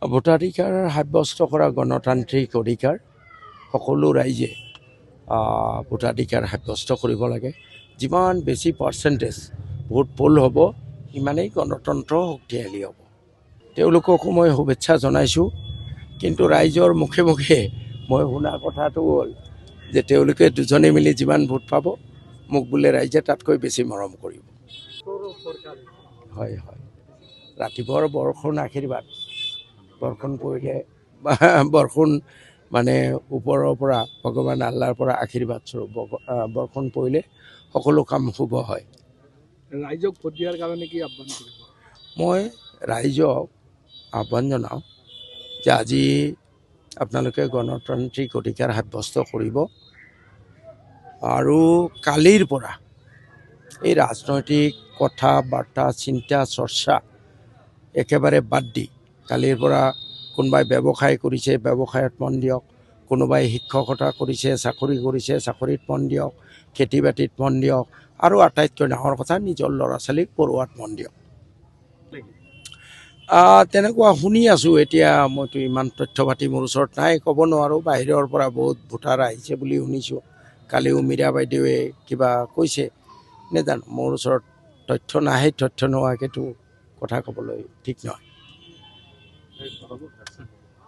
ভোটাধিকাৰ সাব্যস্ত কৰা গণতান্ত্ৰিক অধিকাৰ সকলো ৰাইজে ভোটাধিকাৰ সাব্যস্ত কৰিব লাগে। যিমান বেছি পাৰ্চেণ্টেজ ভোট পোল হ'ব সিমানেই গণতন্ত্ৰ শক্তিশালী হ'ব। তেওঁলোককো মই শুভেচ্ছা জনাইছোঁ। কিন্তু ৰাইজৰ মুখে মুখে মই শুনা কথাটো হ'ল যে তেওঁলোকে দুজনে মিলি যিমান ভোট পাব মোক বোলে ৰাইজে তাতকৈ বেছি মৰম কৰিব। হয় হয়, ৰাতিপুৱাৰ বৰষুণ আশীৰ্বাদ, বৰষুণ পৰিলে বৰষুণ মানে ওপৰৰ পৰা ভগৱান আল্লাৰ পৰা আশীৰ্বাদ স্বৰূপ বৰষুণ পৰিলে সকলো কাম শুভ হয়। ৰাইজক ভোট দিয়াৰ কাৰণে কি আহ্বান কৰিব? মই ৰাইজক আহ্বান জনাওঁ যে আজি আপোনালোকে গণতান্ত্ৰিক অধিকাৰ সাব্যস্ত কৰিব আৰু কালিৰ পৰা এই ৰাজনৈতিক কথা বাৰ্তা চিন্তা চৰ্চা একেবাৰে বাদ দি কালিৰ পৰা কোনোবাই ব্যৱসায় কৰিছে ব্যৱসায়ত মন দিয়ক, কোনোবাই শিক্ষকতা কৰিছে চাকৰি কৰিছে চাকৰিত মন দিয়ক, খেতি বাতিত মন দিয়ক, আৰু আটাইতকৈ ডাঙৰ কথা নিজৰ ল'ৰা ছোৱালীক পঢ়োৱাত মন দিয়ক। তেনেকুৱা শুনি আছোঁ। এতিয়া মইতো ইমান তথ্য পাতি মোৰ ওচৰত নাই, ক'ব নোৱাৰোঁ। বাহিৰৰ পৰা বহুত ভোটাৰ আহিছে বুলি শুনিছোঁ। কালিও মীৰা বাইদেৱে কিবা কৈছে, নেজানো, মোৰ ওচৰত তথ্য নাহে। তথ্য নোহোৱাকৈতো কথা ক'বলৈ ঠিক নহয়।